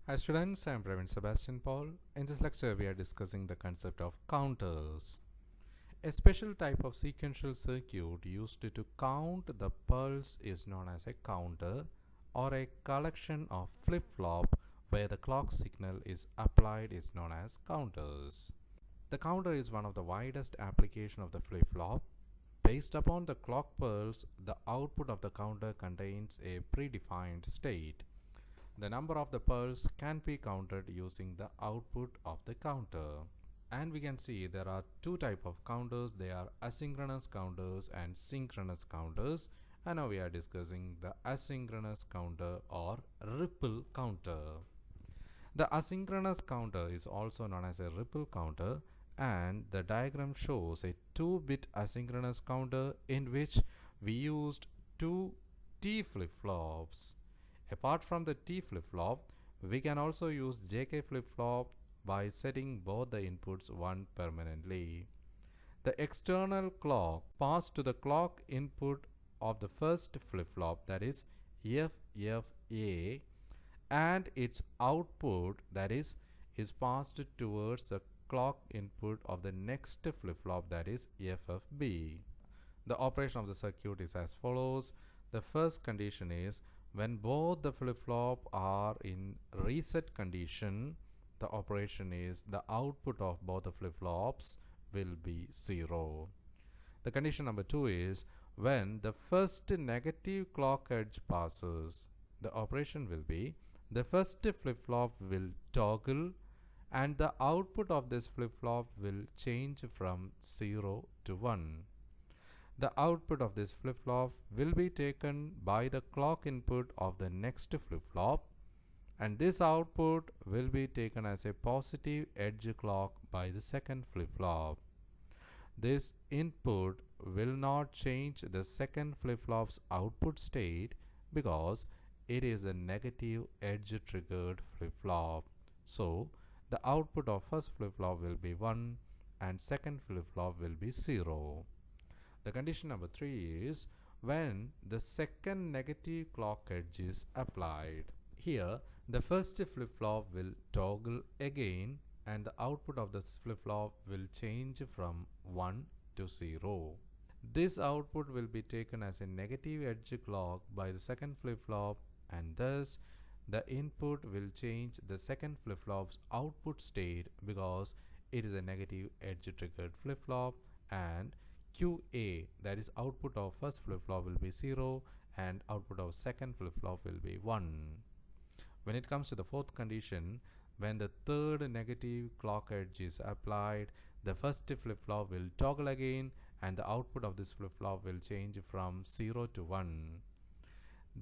Hi students, I am Praveen Sebastian Paul. In this lecture, we are discussing the concept of counters. A special type of sequential circuit used to count the pulse is known as a counter, or a collection of flip-flop where the clock signal is applied is known as counters. The counter is one of the widest application of the flip-flop. Based upon the clock pulse, the output of the counter contains a predefined state. The number of the pulse can be counted using the output of the counter. And we can see there are two types of counters. They are asynchronous counters and synchronous counters. And now we are discussing the asynchronous counter or ripple counter. The asynchronous counter is also known as a ripple counter, and the diagram shows a 2-bit asynchronous counter in which we used two T flip-flops. Apart from the T flip-flop, we can also use JK flip-flop by setting both the inputs 1 permanently. The external clock passed to the clock input of the first flip-flop, that is FFA, and its output, that is passed towards the clock input of the next flip-flop, that is FFB. The operation of the circuit is as follows. The first condition is when both the flip-flop are in reset condition, the operation is the output of both the flip-flops will be 0. The condition number 2 is when the first negative clock edge passes, the operation will be the first flip-flop will toggle and the output of this flip-flop will change from 0 to 1. The output of this flip-flop will be taken by the clock input of the next flip-flop, and this output will be taken as a positive edge clock by the second flip-flop. This input will not change the second flip-flop's output state because it is a negative edge triggered flip-flop. So the output of first flip-flop will be 1 and second flip-flop will be 0. The condition number 3 is when the second negative clock edge is applied. Here, the first flip-flop will toggle again and the output of this flip-flop will change from 1 to 0. This output will be taken as a negative edge clock by the second flip-flop, and thus the input will change the second flip-flop's output state because it is a negative edge triggered flip-flop, and QA, that is output of first flip-flop, will be 0 and output of second flip-flop will be 1. When it comes to the fourth condition, when the third negative clock edge is applied, the first flip-flop will toggle again and the output of this flip-flop will change from 0 to 1.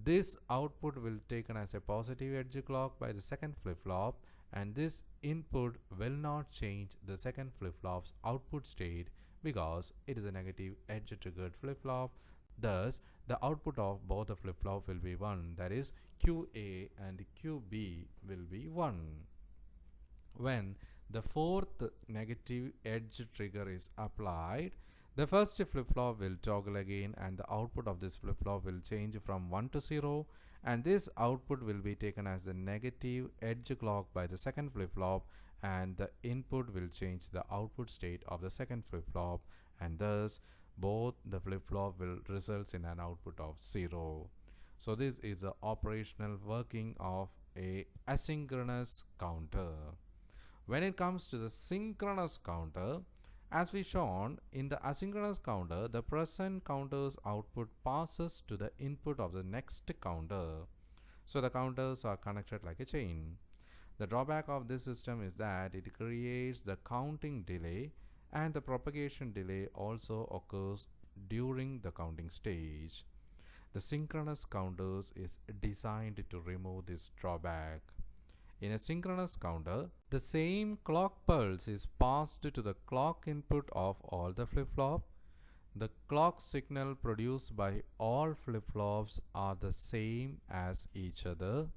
This output will be taken as a positive edge clock by the second flip-flop, and this input will not change the second flip-flop's output state because it is a negative edge triggered flip-flop. Thus, the output of both the flip-flop will be 1, that is QA and QB will be 1. When the fourth negative edge trigger is applied, the first flip-flop will toggle again and the output of this flip-flop will change from 1 to 0, and this output will be taken as a negative edge clock by the second flip-flop, and the input will change the output state of the second flip-flop, and thus both the flip-flop will result in an output of 0. So this is the operational working of a asynchronous counter. When it comes to the synchronous counter, as we shown in the asynchronous counter, the present counter's output passes to the input of the next counter. So the counters are connected like a chain. The drawback of this system is that it creates the counting delay, and the propagation delay also occurs during the counting stage. The synchronous counters is designed to remove this drawback. In a synchronous counter, the same clock pulse is passed to the clock input of all the flip-flop. The clock signal produced by all flip-flops are the same as each other,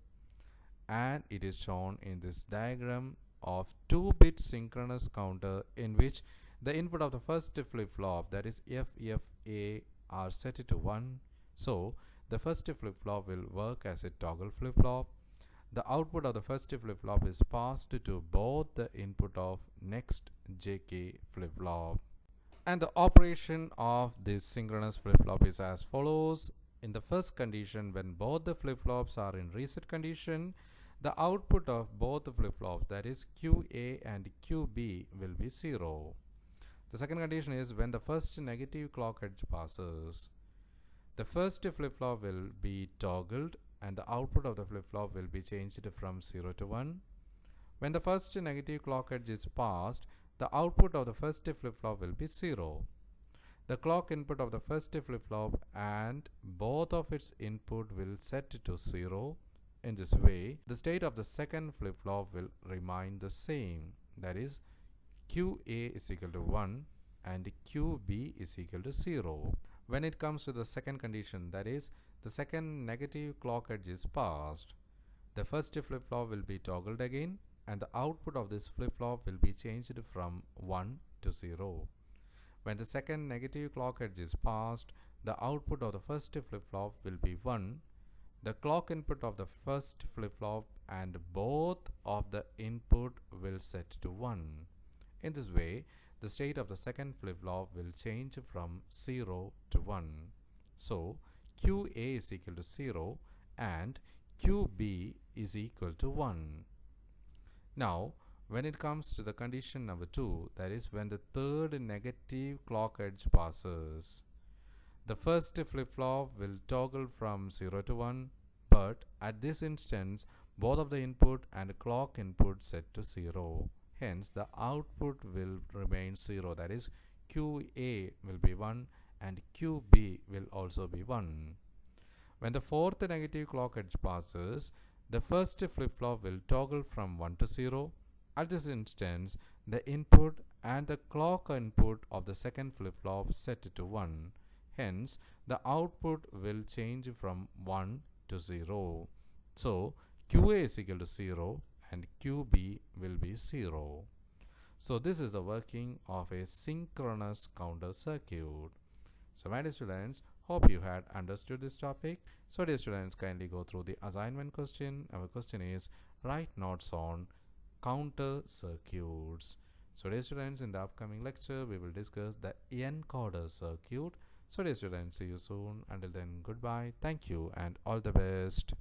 and it is shown in this diagram of 2-bit synchronous counter in which the input of the first flip-flop, that is FFA, are set to 1. So the first flip-flop will work as a toggle flip-flop. the output of the first flip-flop is passed to both the input of next JK flip-flop. And the operation of this synchronous flip-flop is as follows. In the first condition, when both the flip-flops are in reset condition, the output of both the flip-flops, that is QA and QB, will be 0. The second condition is when the first negative clock edge passes, the first flip-flop will be toggled and the output of the flip-flop will be changed from 0 to 1. When the first negative clock edge is passed, the output of the first flip-flop will be 0. The clock input of the first flip-flop and both of its input will set to 0. In this way, the state of the second flip-flop will remain the same. That is, QA is equal to 1 and QB is equal to 0. When it comes to the second condition, that is, the second negative clock edge is passed, the first flip-flop will be toggled again and the output of this flip-flop will be changed from 1 to 0. When the second negative clock edge is passed, the output of the first flip-flop will be 1. The clock input of the first flip-flop and both of the input will set to 1. In this way, the state of the second flip-flop will change from 0 to 1. So, QA is equal to 0 and QB is equal to 1. Now, when it comes to the condition number 2, that is when the third negative clock edge passes, the first flip-flop will toggle from 0 to 1, but at this instance, both of the input and clock input set to 0. Hence, the output will remain 0. That is, QA will be 1 and QB will also be 1. When the fourth negative clock edge passes, the first flip-flop will toggle from 1 to 0. At this instance, the input and the clock input of the second flip-flop set to 1. Hence, the output will change from 1 to 0. So, QA is equal to 0 and QB will be 0. So, this is the working of a synchronous counter circuit. So, my dear students, hope you had understood this topic. So, dear students, kindly go through the assignment question. Our question is, write notes on counter circuits. So, dear students, in the upcoming lecture, we will discuss the encoder circuit. So, dear students, see you soon. Until then, goodbye. Thank you and all the best.